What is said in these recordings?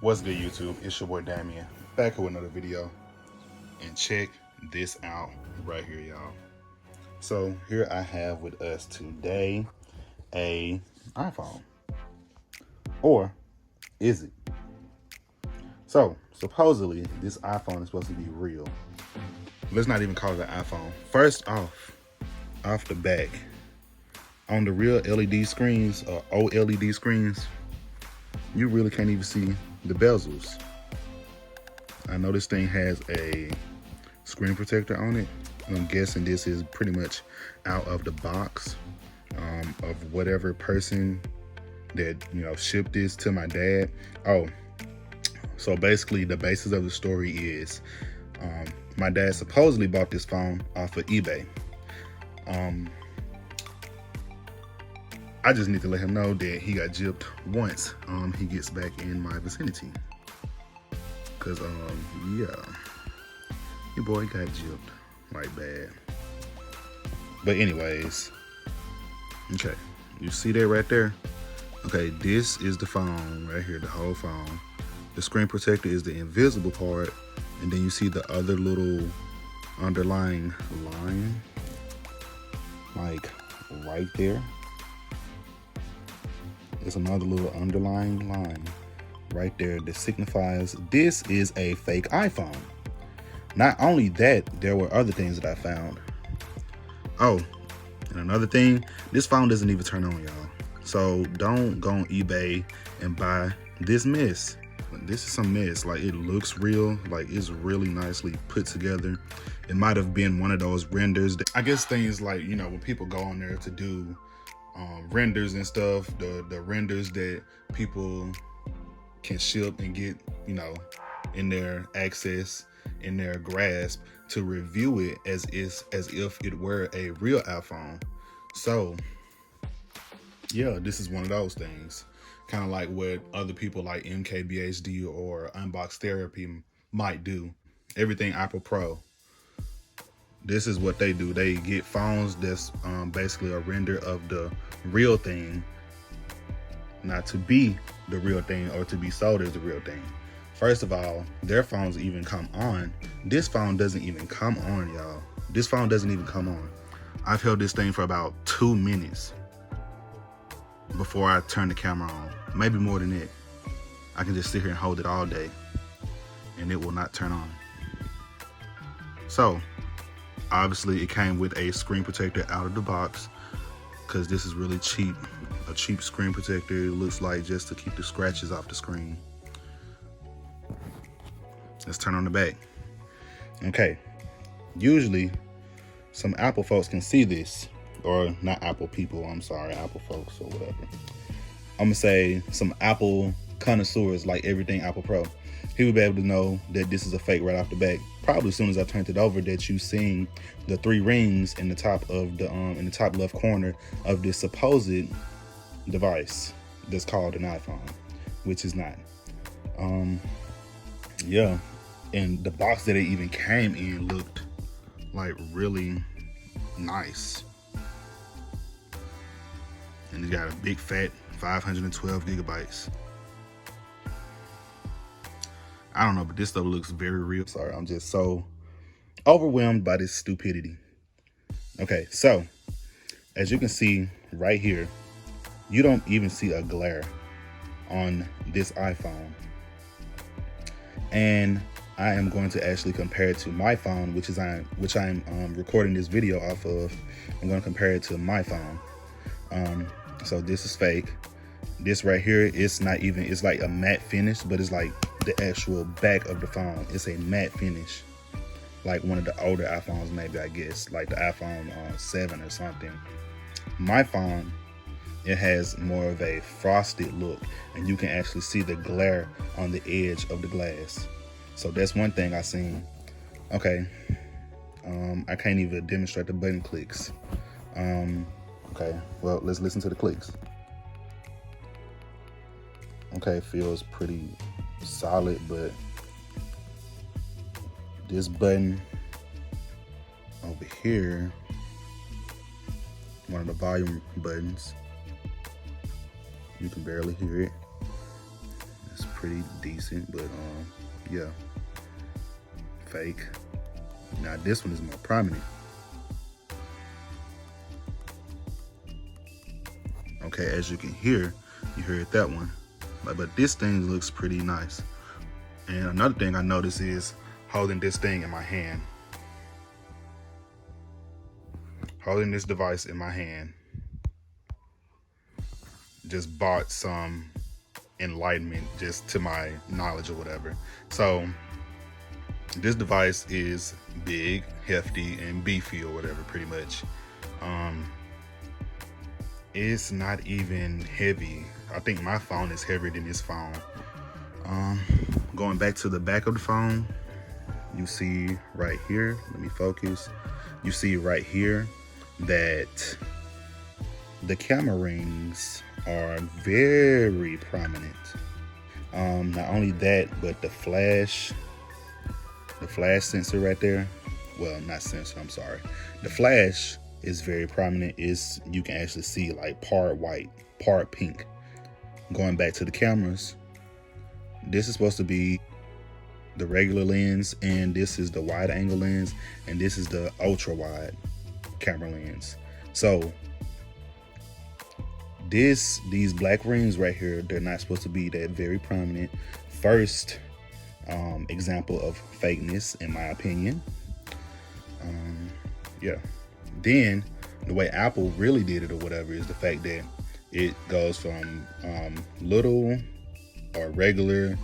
What's good, YouTube? It's your boy Damien, back with another video. And check this out right here, y'all. So here I have with us today a iPhone. Or is it? So supposedly this iPhone is supposed to be real. Let's not even call it an iPhone. First off the back, on the real LED screens or OLED screens, you really can't even see the bezels. I know this thing has a screen protector on it. I'm guessing this is pretty much out of the box of whatever person that shipped this to my dad. Oh, so basically the basis of the story is my dad supposedly bought this phone off of eBay. I just need to let him know that he got gypped once he gets back in my vicinity. Cause yeah, your boy got gypped like bad. But anyways, okay, you see that right there? Okay, this is the phone right here, the whole phone. The screen protector is the invisible part, and then you see the other little underlying line, like right there. There's another little underlying line right there that signifies this is a fake iPhone. Not only that, there were other things that I found. Oh, and another thing, this phone doesn't even turn on, y'all. So don't go on eBay and buy this mess. This is some mess. Like, it looks real, like it's really nicely put together. It might have been one of those renders that, I guess things like, when people go on there to do renders and stuff, the renders that people can ship and get, in their access, in their grasp, to review it as if it were a real iPhone. So yeah, this is one of those things, kind of like what other people like MKBHD or Unbox Therapy might do. Everything Apple Pro, this is what they do. They get phones that's basically a render of the real thing, not to be the real thing or to be sold as the real thing. First of all, their phones even come on. This phone doesn't even come on, y'all. This phone doesn't even come on. I've held this thing for about 2 minutes before I turn the camera on. Maybe more than that. I can just sit here and hold it all day and it will not turn on. So obviously it came with a screen protector out of the box, because this is really cheap. A cheap screen protector, it looks like, just to keep the scratches off the screen. Let's turn on the back. Okay, usually some Apple folks can see this, or not Apple people, I'm sorry, Apple folks or whatever. I'm gonna say some Apple connoisseurs, like everything Apple Pro, he would be able to know that this is a fake right off the back. Probably as soon as I turned it over, that you seen the 3 rings in the top of the in the top left corner of this supposed device that's called an iPhone, which is not. Yeah, and the box that it even came in looked like really nice, and it's got a big fat 512 gigabytes. I don't know, but this stuff looks very real. Sorry, I'm just so overwhelmed by this stupidity. Okay, so as you can see right here, you don't even see a glare on this iPhone. And I am going to actually compare it to my phone, which I'm recording this video off of. I'm going to compare it to my phone. So this is fake. This right here, it's not even, it's like a matte finish, but it's like the actual back of the phone. It's a matte finish, like one of the older iPhones, maybe, I guess, like the iPhone 7 or something. My phone, it has more of a frosted look, and you can actually see the glare on the edge of the glass. So that's one thing I seen. Okay, I can't even demonstrate the button clicks. Okay, well, let's listen to the clicks. Okay, feels pretty solid, but this button over here, one of the volume buttons, you can barely hear it. It's pretty decent, but yeah, fake. Now this one is more prominent. Okay, as you can hear, you heard that one, but this thing looks pretty nice. And another thing I noticed is holding this thing in my hand. Holding this device in my hand just brought some enlightenment just to my knowledge or whatever. So this device is big, hefty, and beefy or whatever, pretty much. It's not even heavy. I think my phone is heavier than this phone. Going back to the back of the phone, you see right here, let me focus. You see right here that the camera rings are very prominent. Not only that, but the flash sensor right there, well, not sensor, I'm sorry. The flash is very prominent. You can actually see like part white, part pink. Going back to the cameras, this is supposed to be the regular lens, and this is the wide angle lens, and this is the ultra wide camera lens. So these black rings right here, they're not supposed to be that very prominent. First example of fakeness, in my opinion. Yeah. Then the way Apple really did it or whatever is the fact that it goes from little or regular,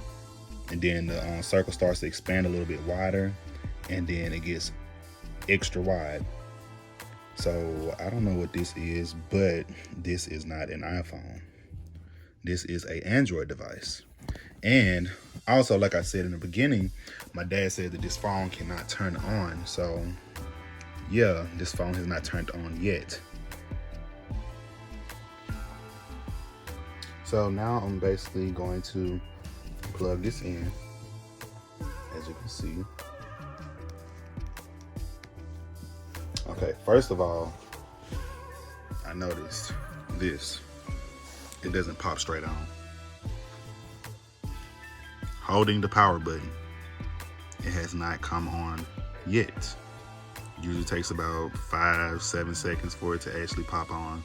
and then the circle starts to expand a little bit wider, and then it gets extra wide. So I don't know what this is, but this is not an iPhone. This is an Android device. And also, like I said in the beginning, my dad said that this phone cannot turn on. So yeah, this phone has not turned on yet. So now I'm basically going to plug this in, as you can see. Okay, first of all, I noticed this. It doesn't pop straight on. Holding the power button, it has not come on yet. Usually takes about 5-7 seconds for it to actually pop on.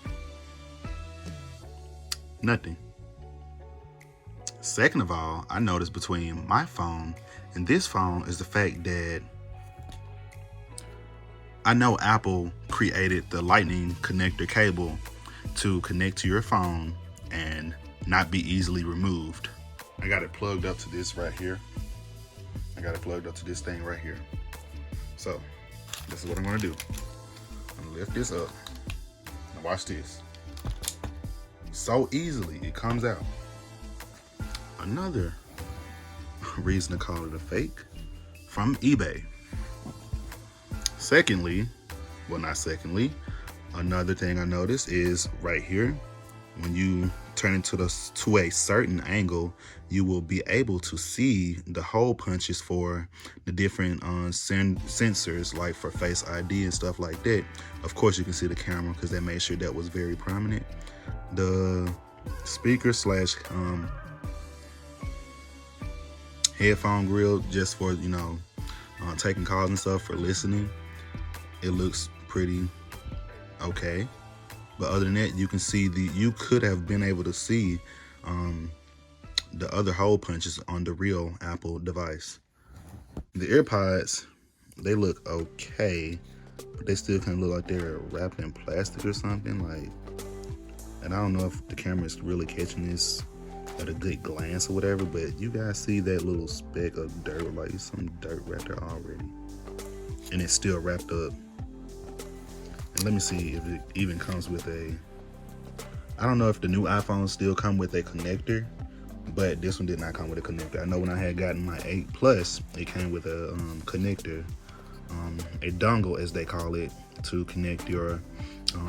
Nothing. Second of all, I noticed between my phone and this phone is the fact that I know Apple created the lightning connector cable to connect to your phone and not be easily removed. I got it plugged up to this right here. I got it plugged up to this thing right here. So this is what I'm gonna do. I'm gonna lift this up. Now watch this. So easily it comes out. Another reason to call it a fake, from eBay. Secondly, well, not secondly, another thing I noticed is right here, when you turn into to a certain angle, you will be able to see the hole punches for the different sensors, like for Face ID and stuff like that. Of course, you can see the camera because they made sure that was very prominent. The speaker slash headphone grill, just for, you know, taking calls and stuff, for listening, it looks pretty okay. But other than that, you can see you could have been able to see the other hole punches on the real Apple device. The AirPods, they look okay, but they still kind of look like they're wrapped in plastic or something. Like, and I don't know if the camera is really catching this at a good glance or whatever, but you guys see that little speck of dirt, like some dirt right there already, and it's still wrapped up. And let me see if it even comes with I don't know if the new iPhones still come with a connector, but this one did not come with a connector. I know when I had gotten my 8 Plus, it came with a connector, a dongle as they call it, to connect your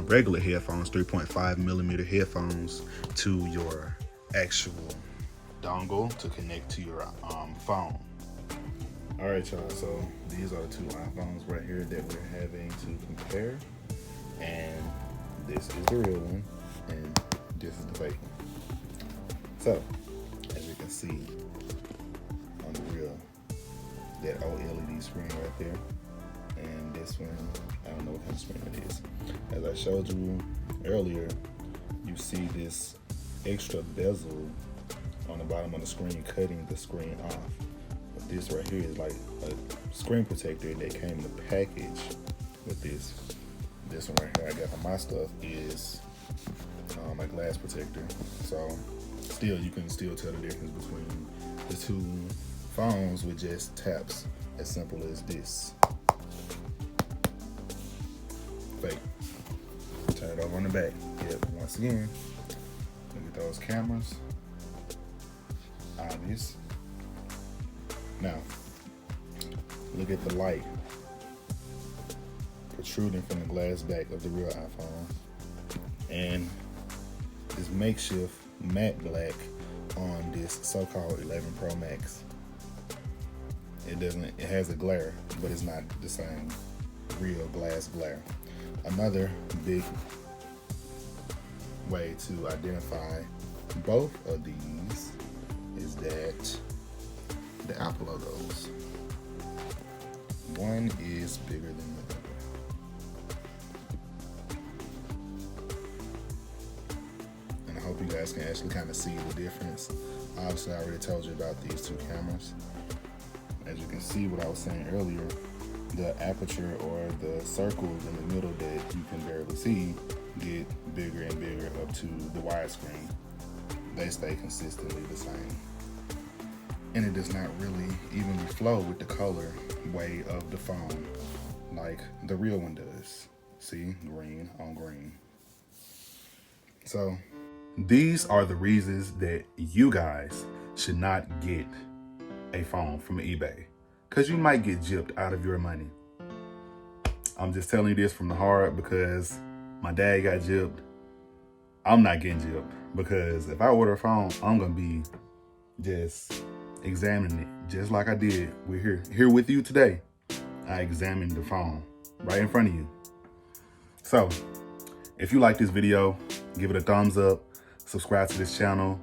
regular headphones, 3.5mm headphones, to your actual dongle to connect to your phone. All right, y'all, so these are the two iPhones right here that we're having to compare. And this is the real one, and this is the fake one. So, as you can see, that OLED screen right there. And this one, I don't know what kind of screen it is. As I showed you earlier, you see this extra bezel on the bottom of the screen cutting the screen off. But this right here is like a screen protector that came in the package with this. This one right here I got for my stuff is my glass protector. So still, you can still tell the difference between the two phones with just taps, as simple as this. Fake. Turn it over on the back. Yep, once again, look at those cameras. Obvious. Now, look at the light protruding from the glass back of the real iPhone. And this makeshift matte black on this so-called 11 Pro Max. It has a glare, but it's not the same real glass glare. Another big way to identify both of these is that the Apple logos. One is bigger than the other. And I hope you guys can actually kind of see the difference. Obviously, I already told you about these two cameras. As you can see, what I was saying earlier, the aperture or the circles in the middle that you can barely see get bigger and bigger up to the widescreen. They stay consistently the same. And it does not really evenly flow with the color way of the phone like the real one does. See, green on green. So these are the reasons that you guys should not get a phone from eBay, because you might get gypped out of your money. I'm just telling you this from the heart because my dad got gypped. I'm not getting gypped, because if I order a phone, I'm gonna be just examining it just like I did. We're here with you today. I examined the phone right in front of you. So if you like this video, give it a thumbs up, subscribe to this channel.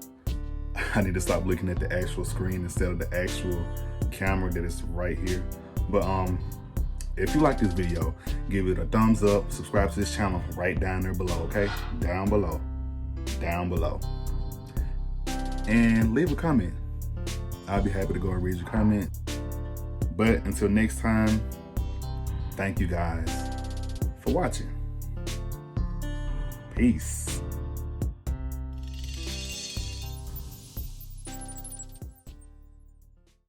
I need to stop looking at the actual screen instead of the actual camera that is right here. But if you like this video, give it a thumbs up, subscribe to this channel right down there below, okay? Down below. And leave a comment. I'll be happy to go and read your comment. But until next time, thank you guys for watching. Peace.